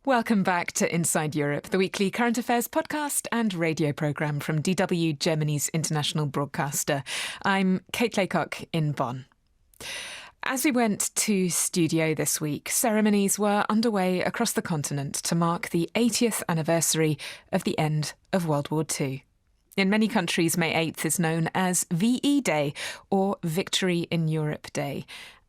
Welcome back to Inside Europe, the weekly current affairs podcast and radio programme from DW, Germany's international broadcaster. I'm Kate Laycock in Bonn. As we went to studio this week, ceremonies were underway across the continent to mark the 80th anniversary of the end of World War II. In many countries, May 8th is known as VE Day or Victory in Europe Day.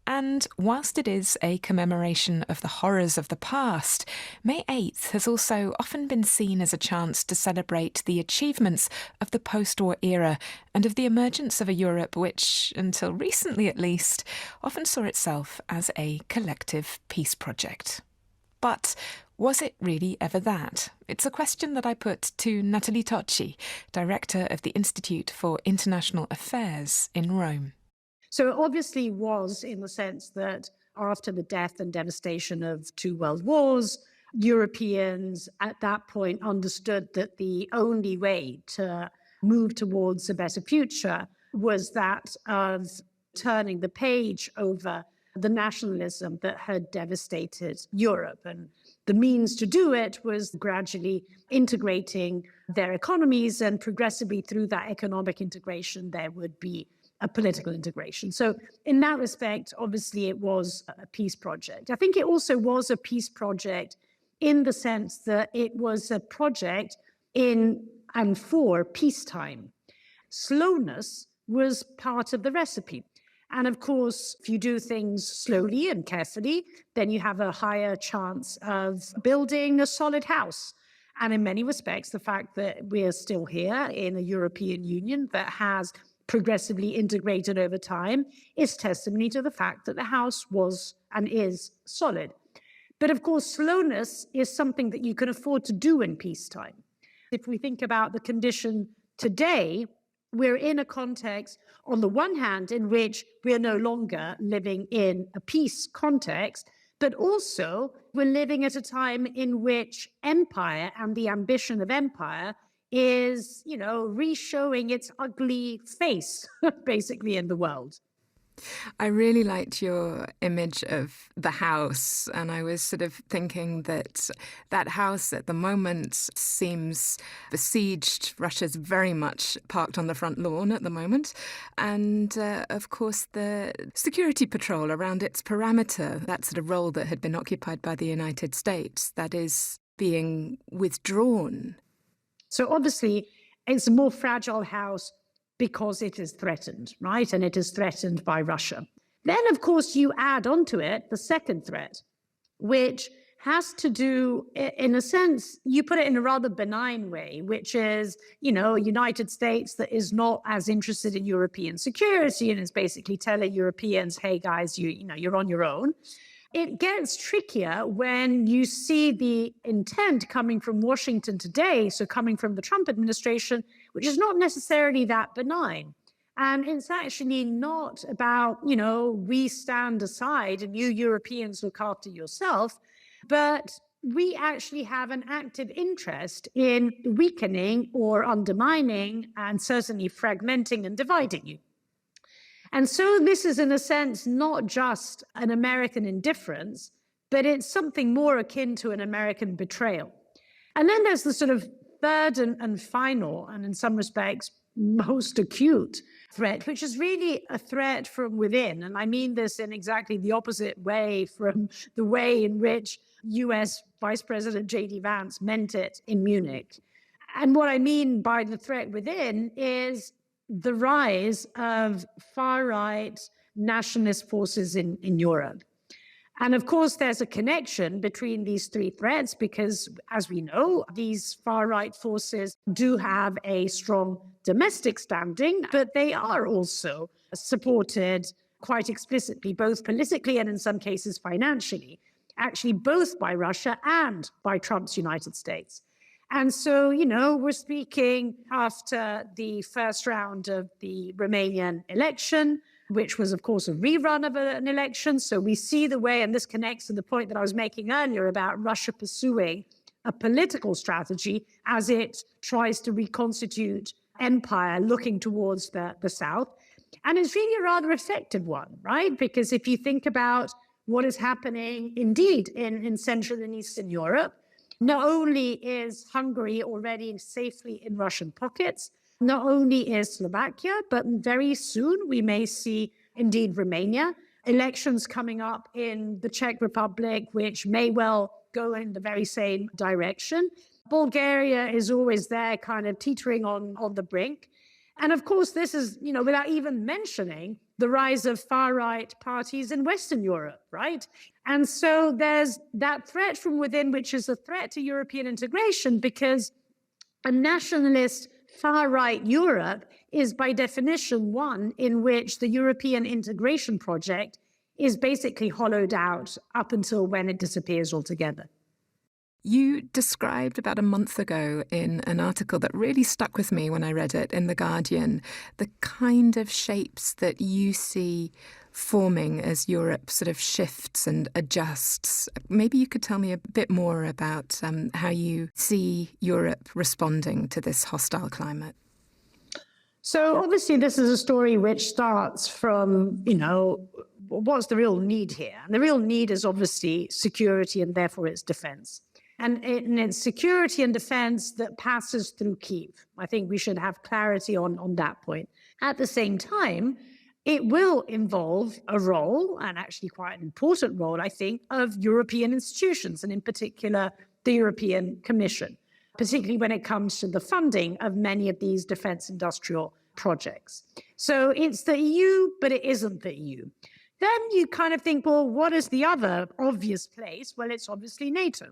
And whilst it is a commemoration of the horrors of the past, May 8th has also often been seen as a chance to celebrate the achievements of the post-war era and of the emergence of a Europe which, until recently at least, often saw itself as a collective peace project. But was it really ever that? It's a question that I put to Nathalie Tocci, director of the Institute for International Affairs in Rome. So it obviously was, in the sense that after the death and devastation of two world wars, Europeans at that point understood that the only way to move towards a better future was that of turning the page over the nationalism that had devastated Europe. And the means to do it was gradually integrating their economies, and progressively through that economic integration, there would be a political integration. So in that respect, obviously it was a peace project. I think it also was a peace project in the sense that it was a project in and for peacetime. Slowness was part of the recipe. And of course, if you do things slowly and carefully, then you have a higher chance of building a solid house. And in many respects, the fact that we're still here in a European Union that has progressively integrated over time is testimony to the fact that the house was and is solid. But of course, slowness is something that you can afford to do in peacetime. If we think about the condition today, we're in a context, on the one hand, in which we're no longer living in a peace context, but also we're living at a time in which empire and the ambition of empire is, re-showing its ugly face, basically, in the world. I really liked your image of the house, and I was sort of thinking that that house at the moment seems besieged. Russia's very much parked on the front lawn at the moment. And, of course, the security patrol around its perimeter, that sort of role that had been occupied by the United States, that is being withdrawn. So obviously, it's a more fragile house because it is threatened, right? And it is threatened by Russia. Then, of course, you add onto it the second threat, which has to do, in a sense, you put it in a rather benign way, which is, a United States that is not as interested in European security and is basically telling Europeans, hey, guys, you're on your own. It gets trickier when you see the intent coming from Washington today, so coming from the Trump administration, which is not necessarily that benign. And it's actually not about, we stand aside and you Europeans look after yourself, but we actually have an active interest in weakening or undermining and certainly fragmenting and dividing you. And so this is, in a sense, not just an American indifference, but it's something more akin to an American betrayal. And then there's the sort of third and final, and in some respects, most acute threat, which is really a threat from within. And I mean this in exactly the opposite way from the way in which US Vice President J.D. Vance meant it in Munich. And what I mean by the threat within is the rise of far-right nationalist forces in Europe. And of course, there's a connection between these three threats because, as we know, these far-right forces do have a strong domestic standing, but they are also supported quite explicitly, both politically and in some cases financially, actually both by Russia and by Trump's United States. And so, we're speaking after the first round of the Romanian election, which was, of course, a rerun of an election. So we see the way, and this connects to the point that I was making earlier about Russia pursuing a political strategy as it tries to reconstitute empire looking towards the south. And it's really a rather effective one, right? Because if you think about what is happening indeed in Central and Eastern Europe. Not only is Hungary already safely in Russian pockets, not only is Slovakia, but very soon we may see indeed Romania, elections coming up in the Czech Republic, which may well go in the very same direction. Bulgaria is always there, kind of teetering on the brink. And of course, this is, without even mentioning the rise of far-right parties in Western Europe, right? And so there's that threat from within, which is a threat to European integration, because a nationalist far-right Europe is by definition one in which the European integration project is basically hollowed out up until when it disappears altogether. You described about a month ago in an article that really stuck with me when I read it in The Guardian, the kind of shapes that you see forming as Europe sort of shifts and adjusts. Maybe you could tell me a bit more about how you see Europe responding to this hostile climate. So obviously this is a story which starts from, what's the real need here? And the real need is obviously security and therefore it's defense. And it's security and defense that passes through Kyiv. I think we should have clarity on that point. At the same time, it will involve a role, and actually quite an important role, I think, of European institutions, and in particular, the European Commission, particularly when it comes to the funding of many of these defense industrial projects. So it's the EU, but it isn't the EU. Then you kind of think, well, what is the other obvious place? Well, it's obviously NATO.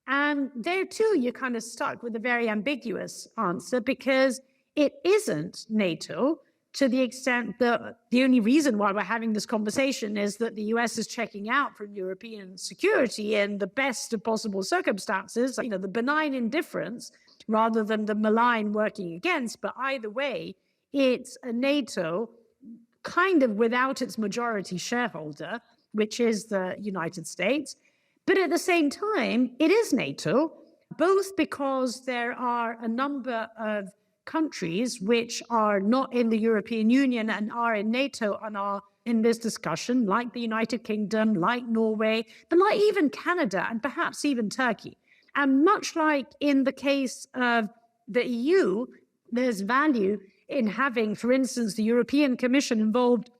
And there too, you're kind of stuck with a very ambiguous answer, because it isn't NATO to the extent that the only reason why we're having this conversation is that the US is checking out from European security in the best of possible circumstances, the benign indifference rather than the malign working against. But either way, it's a NATO kind of without its majority shareholder, which is the United States. But at the same time, it is NATO, both because there are a number of countries which are not in the European Union and are in NATO and are in this discussion, like the United Kingdom, like Norway, but like even Canada and perhaps even Turkey. And much like in the case of the EU, there's value in having, for instance, the European Commission involved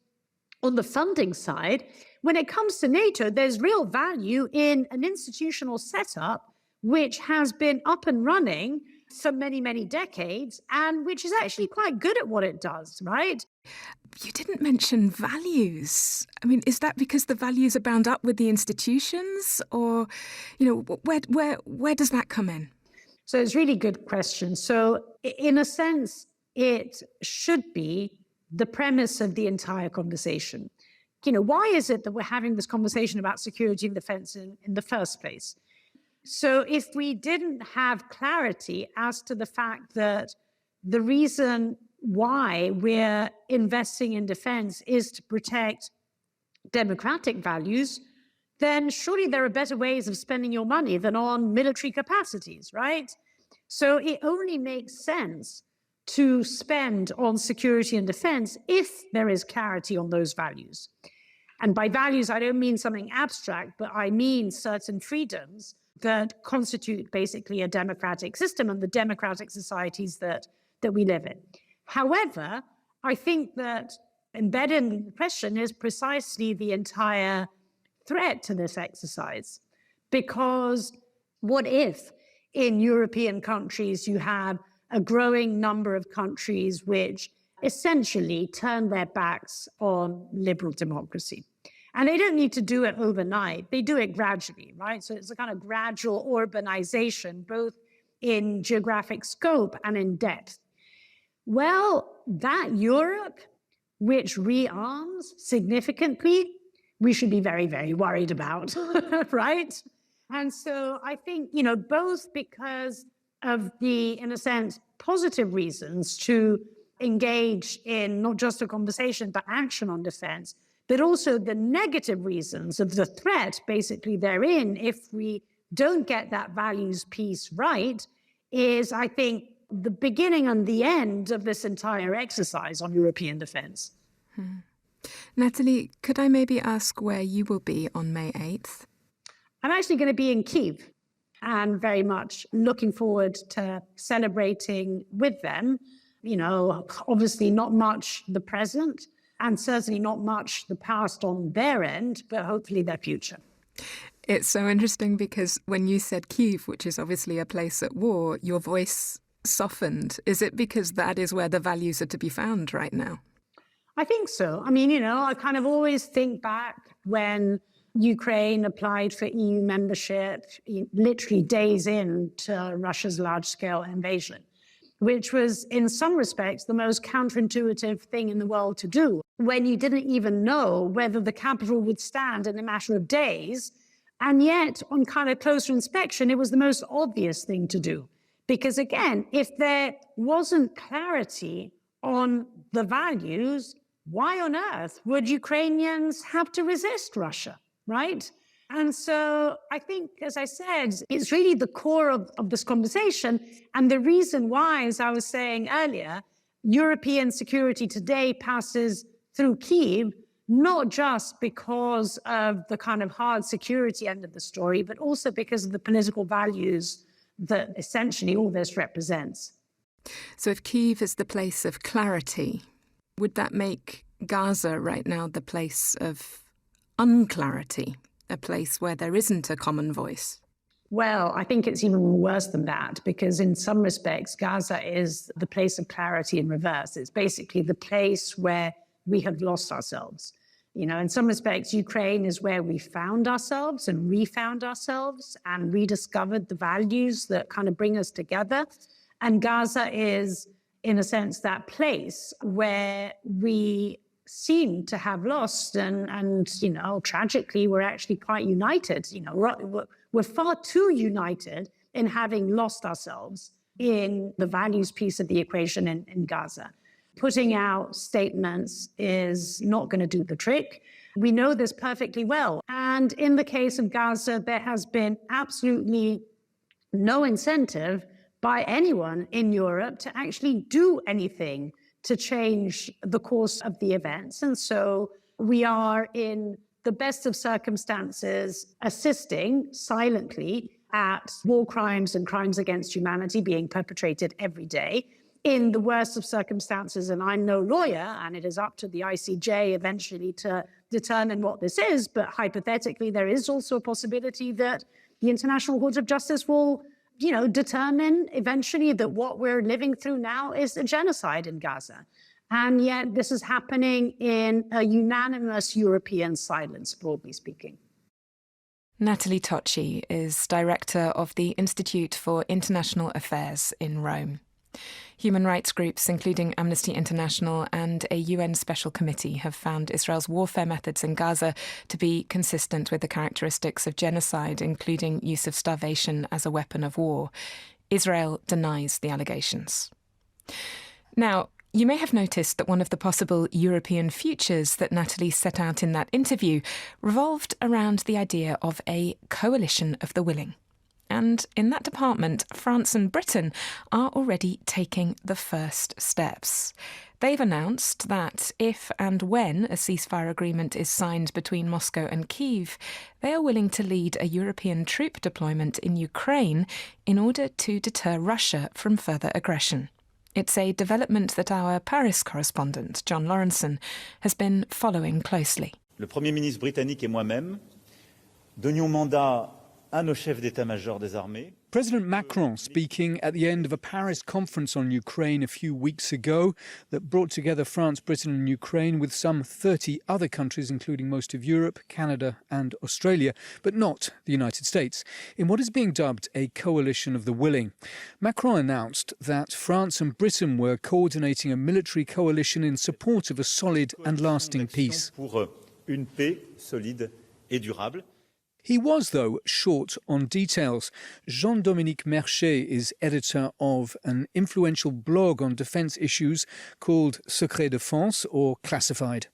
on the funding side. When it comes to NATO, there's real value in an institutional setup which has been up and running for many, many decades and which is actually quite good at what it does, right? You didn't mention values. I mean, is that because the values are bound up with the institutions, or, where does that come in? So it's a really good question. So in a sense, it should be the premise of the entire conversation. Why is it that we're having this conversation about security and defense in the first place? So if we didn't have clarity as to the fact that the reason why we're investing in defense is to protect democratic values, then surely there are better ways of spending your money than on military capacities, right? So it only makes sense to spend on security and defense if there is clarity on those values. And by values, I don't mean something abstract, but I mean certain freedoms that constitute basically a democratic system and the democratic societies that we live in. However, I think that embedded in the question is precisely the entire threat to this exercise. Because what if in European countries you have a growing number of countries which essentially turn their backs on liberal democracy? And they don't need to do it overnight. They do it gradually, right? So it's a kind of gradual urbanization, both in geographic scope and in depth. Well, that Europe, which rearms significantly, we should be very, very worried about, right? And so I think, both because of the, in a sense, positive reasons to engage in not just a conversation, but action on defense, but also the negative reasons of the threat basically therein, if we don't get that values piece right, is, I think, the beginning and the end of this entire exercise on European defense. Nathalie, could I maybe ask where you will be on May 8th? I'm actually going to be in Kyiv and very much looking forward to celebrating with them. You know, obviously not much the present and certainly not much the past on their end, but hopefully their future. It's so interesting because when you said Kyiv, which is obviously a place at war, your voice softened. Is it because that is where the values are to be found right now? I think so. I mean, you know, I kind of always think back when Ukraine applied for EU membership, literally days into Russia's large-scale invasion, which was in some respects the most counterintuitive thing in the world to do, when you didn't even know whether the capital would stand in a matter of days. And yet, on kind of closer inspection, it was the most obvious thing to do. Because again, if there wasn't clarity on the values, why on earth would Ukrainians have to resist Russia, right? And so I think, as I said, it's really the core of this conversation. And the reason why, as I was saying earlier, European security today passes through Kyiv, not just because of the kind of hard security end of the story, but also because of the political values that essentially all this represents. So if Kyiv is the place of clarity, would that make Gaza right now the place of unclarity, a place where there isn't a common voice? Well, I think it's even worse than that, because in some respects, Gaza is the place of clarity in reverse. It's basically the place where we have lost ourselves. You know, in some respects, Ukraine is where we found ourselves and refound ourselves and rediscovered the values that kind of bring us together. And Gaza is, in a sense, that place where we seem to have lost and you know, tragically, we're actually quite united. You know, we're far too united in having lost ourselves in the values piece of the equation in Gaza. Putting out statements is not going to do the trick. We know this perfectly well. And in the case of Gaza, there has been absolutely no incentive by anyone in Europe to actually do anything to change the course of the events. And so we are, in the best of circumstances, assisting silently at war crimes and crimes against humanity being perpetrated every day. In the worst of circumstances, and I'm no lawyer, and it is up to the ICJ eventually to determine what this is, but hypothetically, there is also a possibility that the International Court of Justice will, you know, determine eventually that what we're living through now is a genocide in Gaza. And yet this is happening in a unanimous European silence, broadly speaking. Nathalie Tocci is director of the Institute for International Affairs in Rome. Human rights groups, including Amnesty International and a UN Special Committee, have found Israel's warfare methods in Gaza to be consistent with the characteristics of genocide, including use of starvation as a weapon of war. Israel denies the allegations. Now, you may have noticed that one of the possible European futures that Nathalie set out in that interview revolved around the idea of a coalition of the willing. And in that department, France and Britain are already taking the first steps. They've announced that if and when a ceasefire agreement is signed between Moscow and Kyiv, they are willing to lead a European troop deployment in Ukraine in order to deter Russia from further aggression. It's a development that our Paris correspondent, John Lawrenson, has been following closely. Le Premier ministre britannique et moi-même donnions mandat à nos chefs d'état-major des armées. President Macron speaking at the end of a Paris conference on Ukraine a few weeks ago that brought together France, Britain and Ukraine with some 30 other countries, including most of Europe, Canada and Australia, but not the United States, in what is being dubbed a coalition of the willing. Macron announced that France and Britain were coordinating a military coalition in support of a solid and lasting peace. Pour une paix solide et durable. He was, though, short on details. Jean-Dominique Merchet is editor of an influential blog on defence issues called Secret Défense, or Classified.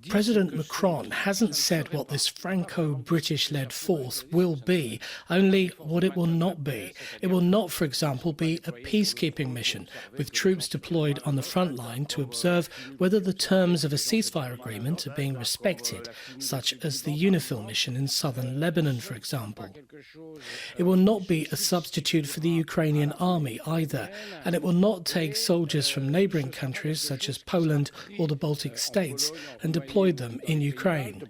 President Macron hasn't said what this Franco-British-led force will be, only what it will not be. It will not, for example, be a peacekeeping mission with troops deployed on the front line to observe whether the terms of a ceasefire agreement are being respected, such as the UNIFIL mission in southern Lebanon, for example. It will not be a substitute for the Ukrainian army either, and it will not take soldiers from neighbouring countries such as Poland or the Baltic states and deploy them in Ukraine.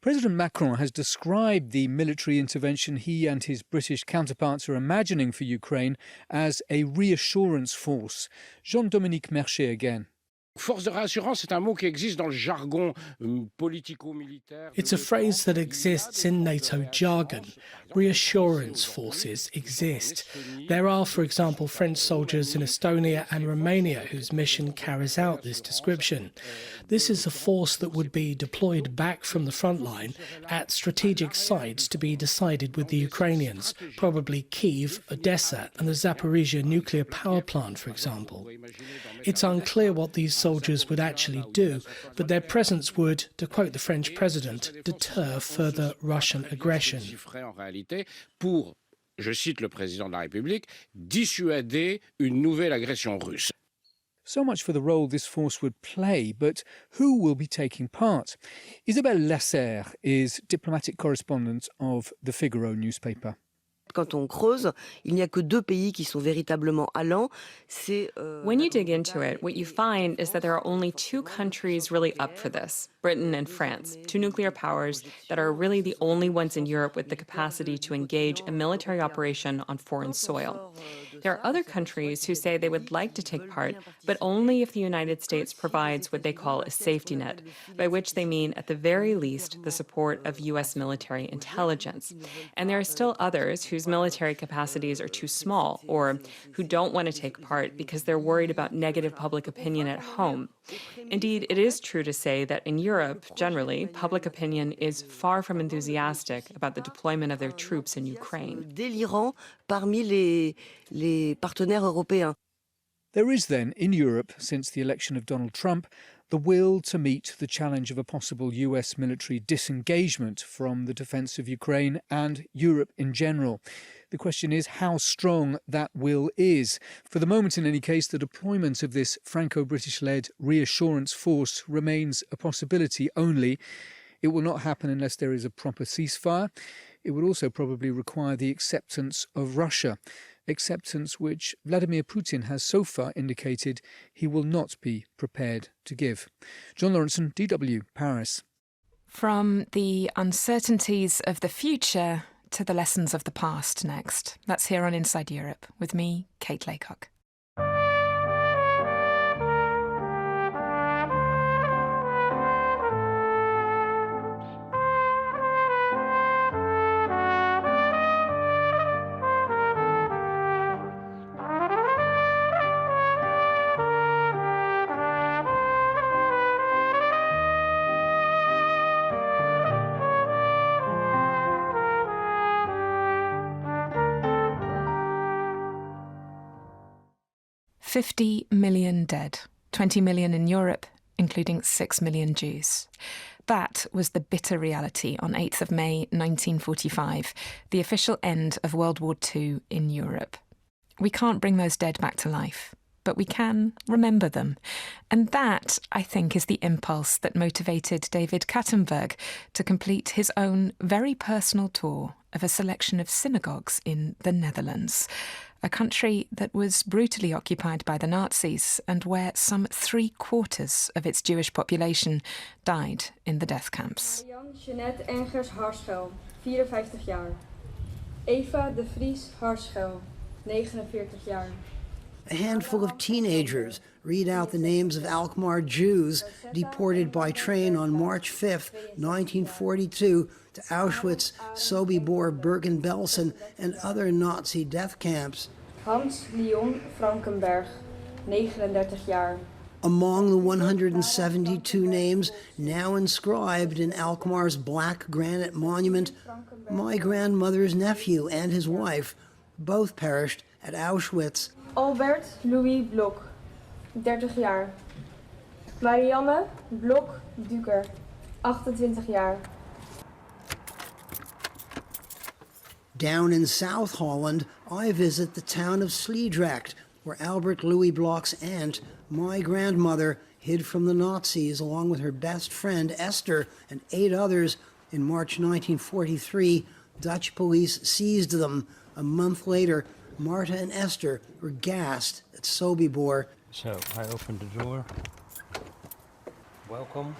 President Macron has described the military intervention he and his British counterparts are imagining for Ukraine as a reassurance force. Jean-Dominique Mercier again. Force de réassurance, c'est un mot qui existe dans le jargon politico-militaire. It's a phrase that exists in NATO jargon. Reassurance forces exist. There are, for example, French soldiers in Estonia and Romania whose mission carries out this description. This is a force that would be deployed back from the front line at strategic sites to be decided with the Ukrainians, probably Kyiv, Odessa and the Zaporizhia nuclear power plant, for example. It's unclear what these soldiers would actually do, but their presence would, to quote the French president, deter further Russian aggression. Pour, je cite le président de la République, dissuader une nouvelle agression russe. So much for the role this force would play, but who will be taking part? Isabelle Lasserre is diplomatic correspondent of the Figaro newspaper. Quand on creuse, il n'y a que deux pays qui sont véritablement allants. When you dig into it, what you find is that there are only two countries really up for this, Britain and France, two nuclear powers that are really the only ones in Europe with the capacity to engage a military operation on foreign soil. There are other countries who say they would like to take part, but only if the United States provides what they call a safety net, by which they mean, at the very least, the support of U.S. military intelligence. And there are still others whose military capacities are too small, or who don't want to take part because they're worried about negative public opinion at home. Indeed, it is true to say that in Europe, generally, public opinion is far from enthusiastic about the deployment of their troops in Ukraine. Délirant parmi les partenaires européens. There is then, in Europe, since the election of Donald Trump, the will to meet the challenge of a possible US military disengagement from the defence of Ukraine and Europe in general. The question is how strong that will is. For the moment, in any case, the deployment of this Franco-British-led reassurance force remains a possibility only. It will not happen unless there is a proper ceasefire. It would also probably require the acceptance of Russia, acceptance which Vladimir Putin has so far indicated he will not be prepared to give. John Lawrenson, DW, Paris. From the uncertainties of the future to the lessons of the past next. That's here on Inside Europe with me, Kate Laycock. $50 million dead, 20 million in Europe, including 6 million Jews. That was the bitter reality on 8th of May 1945, the official end of World War II in Europe. We can't bring those dead back to life, but we can remember them. And that, I think, is the impulse that motivated David Kattenberg to complete his own very personal tour of a selection of synagogues in the Netherlands, a country that was brutally occupied by the Nazis and where some 3/4 of its Jewish population died in the death camps. Jeanette Engers Harschel, 54 jaar. Eva de Vries Harschel, 49 jaar. A handful of teenagers read out the names of Alkmaar Jews deported by train on March 5, 1942 to Auschwitz, Sobibor, Bergen-Belsen and other Nazi death camps. Hans Leon Frankenberg, 39 jaar. Among the 172 names now inscribed in Alkmaar's black granite monument, my grandmother's nephew and his wife both perished at Auschwitz. Albert Louis Blok, 30 jaar. Marianne Blok-Duker, 28 jaar. Down in South Holland, I visit the town of Sliedrecht, where Albert Louis Blok's aunt, my grandmother, hid from the Nazis along with her best friend Esther and 8 others. In March 1943, Dutch police seized them. A month later, Marta and Esther were gassed at Sobibor. So I opened the door. Welcome.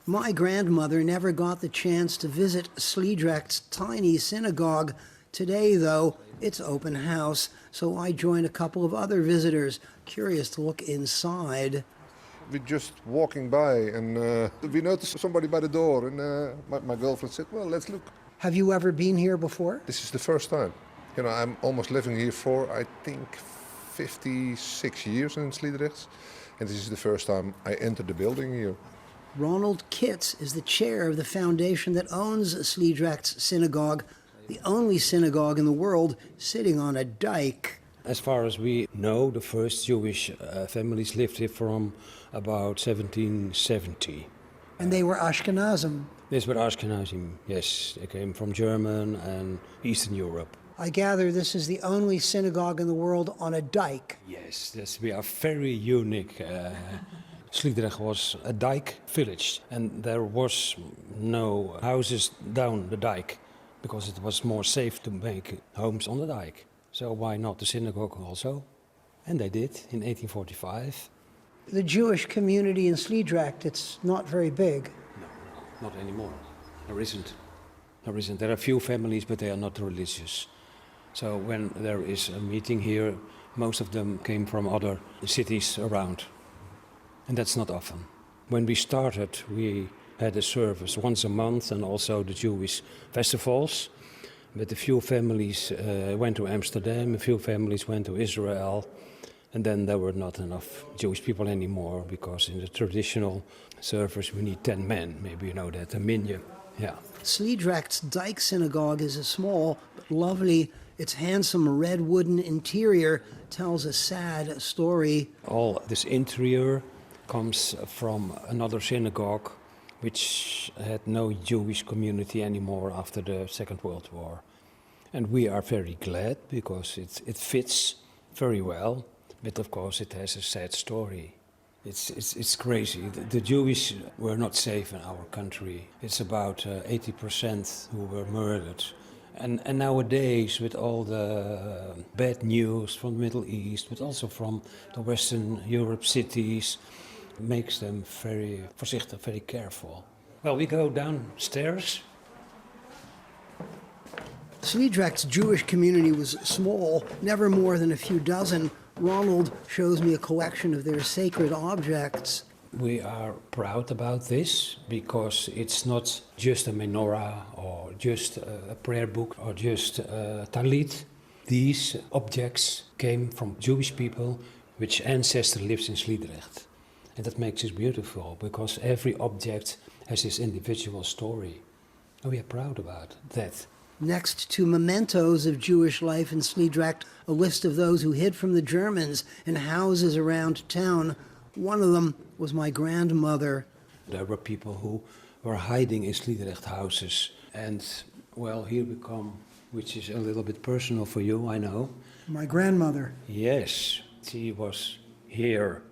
My grandmother never got the chance to visit Sliedrecht's tiny synagogue. Today, though, it's open house, so I join a couple of other visitors, curious to look inside. We're just walking by and we noticed somebody by the door and my girlfriend said, well, let's look. Have you ever been here before? This is the first time. You know, I'm almost living here for, I think, 56 years in Sliedrecht. And this is the first time I entered the building here. Ronald Kitts is the chair of the foundation that owns Sliedrecht's synagogue, the only synagogue in the world sitting on a dike. As far as we know, the first Jewish families lived here from about 1770. And they were Ashkenazim. These were Ashkenazim, yes. They came from German and Eastern Europe. I gather this is the only synagogue in the world on a dike. Yes, we are very unique. Sliedrecht was a dike village, and there was no houses down the dike because it was more safe to make homes on the dike. So why not the synagogue also? And they did in 1845. The Jewish community in Sliedrecht, it's not very big. No, not anymore. There isn't. There are a few families, but they are not religious. So when there is a meeting here, most of them came from other cities around. And that's not often. When we started, we had a service once a month and also the Jewish festivals. But a few families went to Amsterdam, a few families went to Israel. And then there were not enough Jewish people anymore because in the traditional service we need 10 men. Maybe you know that, a minyan. Yeah. Sliedrecht's Dike Synagogue is a small but lovely. Its handsome red wooden interior tells a sad story. All this interior comes from another synagogue which had no Jewish community anymore after the Second World War. And we are very glad because it fits very well, but of course it has a sad story. It's crazy. The Jewish were not safe in our country. It's about 80% who were murdered. And nowadays, with all the bad news from the Middle East, but also from the Western Europe cities, makes them very voorzichtig, very careful. Well, we go downstairs. Sliedrecht's Jewish community was small, never more than a few dozen. Ronald shows me a collection of their sacred objects. We are proud about this because it's not just a menorah or just a prayer book or just a talit. These objects came from Jewish people which ancestor lives in Sliedrecht. And that makes it beautiful because every object has its individual story. And we are proud about that. Next to mementos of Jewish life in Sliedrecht, a list of those who hid from the Germans in houses around town. One of them was my grandmother. There were people who were hiding in Sliedrecht houses. And, well, here we come, which is a little bit personal for you, I know. My grandmother. Yes, she was here.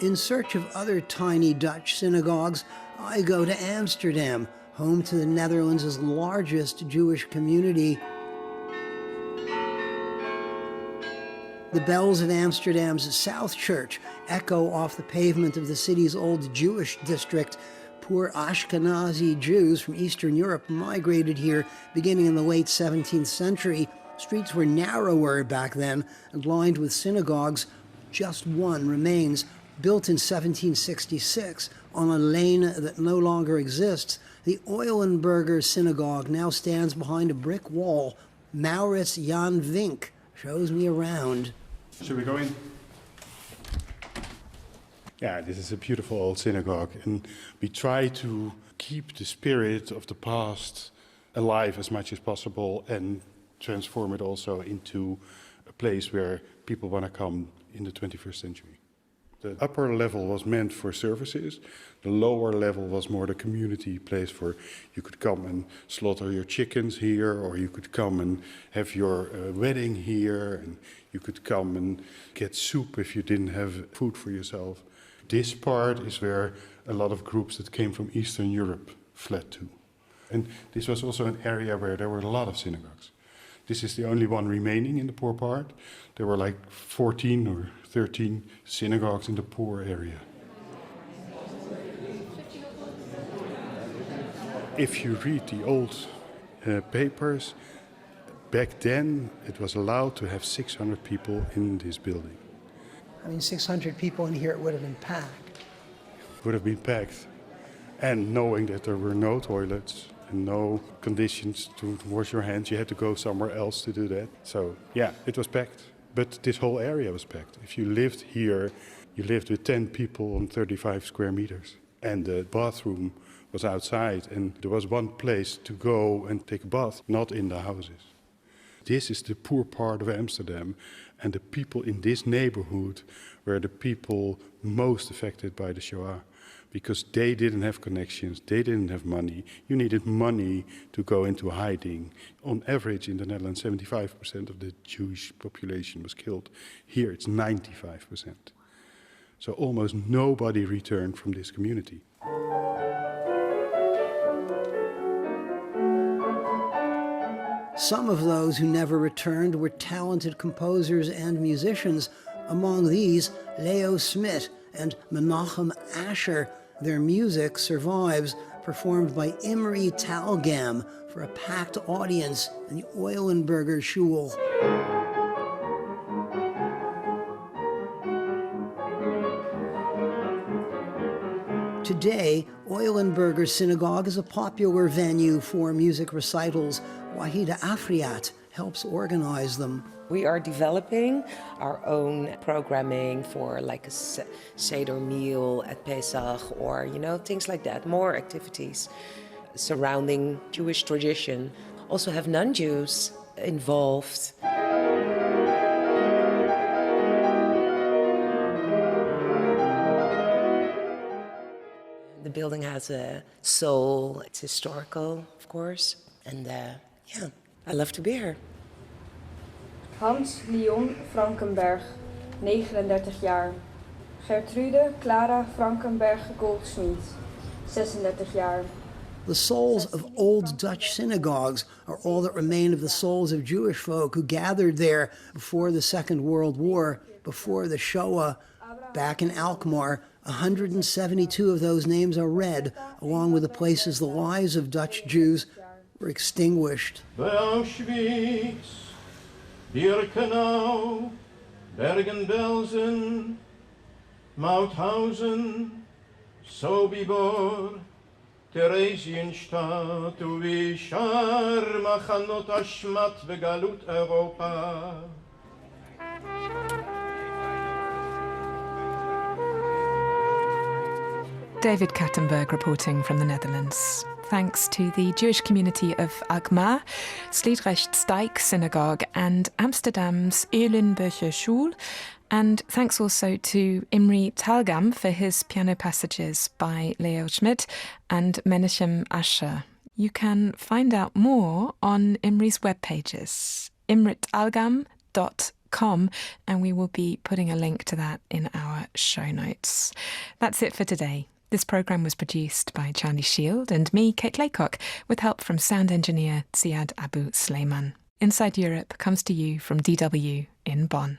In search of other tiny Dutch synagogues, I go to Amsterdam, home to the Netherlands' largest Jewish community. The bells of Amsterdam's South Church echo off the pavement of the city's old Jewish district. Poor Ashkenazi Jews from Eastern Europe migrated here beginning in the late 17th century. Streets were narrower back then and lined with synagogues. Just one remains, built in 1766 on a lane that no longer exists. The Eulenburger Synagogue now stands behind a brick wall. Maurits Jan Vink shows me around. Should we go in? Yeah, this is a beautiful old synagogue, and we try to keep the spirit of the past alive as much as possible and transform it also into a place where people want to come in the 21st century. The upper level was meant for services. The lower level was more the community place for you could come and slaughter your chickens here, or you could come and have your wedding here, and you could come and get soup if you didn't have food for yourself. This part is where a lot of groups that came from Eastern Europe fled to. And this was also an area where there were a lot of synagogues. This is the only one remaining in the poor part. There were like 14 or 13 synagogues in the poor area. If you read the old papers, back then it was allowed to have 600 people in this building. I mean, 600 people in here, it would have been packed. Would have been packed. And knowing that there were no toilets and no conditions to wash your hands, you had to go somewhere else to do that. So, yeah, it was packed. But this whole area was packed. If you lived here, you lived with 10 people on 35 square meters. And the bathroom was outside, and there was one place to go and take a bath, not in the houses. This is the poor part of Amsterdam, and the people in this neighborhood were the people most affected by the Shoah, because they didn't have connections, they didn't have money. You needed money to go into hiding. On average in the Netherlands, 75% of the Jewish population was killed. Here it's 95%. So almost nobody returned from this community. Some of those who never returned were talented composers and musicians. Among these, Leo Smit and Menachem Asher. Their music survives, performed by Imre Talgam for a packed audience in the Eulenburger Schule. Today, Eulenburger Synagogue is a popular venue for music recitals. Wahida Afriat helps organize them. We are developing our own programming for like a Seder meal at Pesach, or, things like that. More activities surrounding Jewish tradition. Also have non-Jews involved. The building has a soul. It's historical, of course. And I love to be here. Hans Leon Frankenberg, 39 jaar. Gertrude Clara Frankenberg Goldsmith, 36 jaar. The souls of old Dutch synagogues are all that remain of the souls of Jewish folk who gathered there before the Second World War, before the Shoah. Back in Alkmaar, 172 of those names are read, along with the places the lives of Dutch Jews were extinguished. Auschwitz, Birkenau, Bergen-Belsen, Mauthausen, Sobibor, Theresienstadt, ובשאר מחנות השמד וגלות אירופה. David Kattenberg reporting from the Netherlands. Thanks to the Jewish community of Alkmaar, Sliedrechtstijk Synagogue and Amsterdam's Eulenburger Schule, and thanks also to Imre Talgam for his piano passages by Leo Smit and Menachem Asher. You can find out more on Imre's web pages, imretalgam.com, and we will be putting a link to that in our show notes. That's it for today. This programme was produced by Charlie Shield and me, Kate Laycock, with help from sound engineer Ziad Abu Sleiman. Inside Europe comes to you from DW in Bonn.